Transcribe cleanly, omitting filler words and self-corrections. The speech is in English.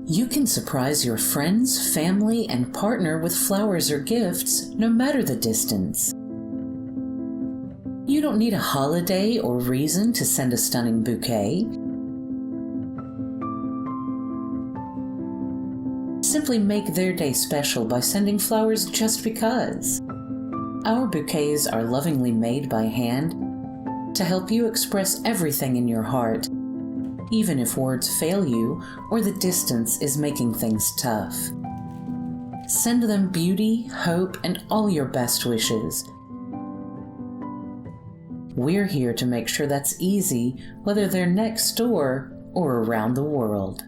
You can surprise your friends, family, and partner with flowers or gifts, no matter the distance. You don't need a holiday or reason to send a stunning bouquet. Simply make their day special by sending flowers just because. Our bouquets are lovingly made by hand to help you express everything in your heart, even if words fail you or the distance is making things tough. Send them beauty, hope, and all your best wishes. We're here to make sure that's easy, whether they're next door or around the world.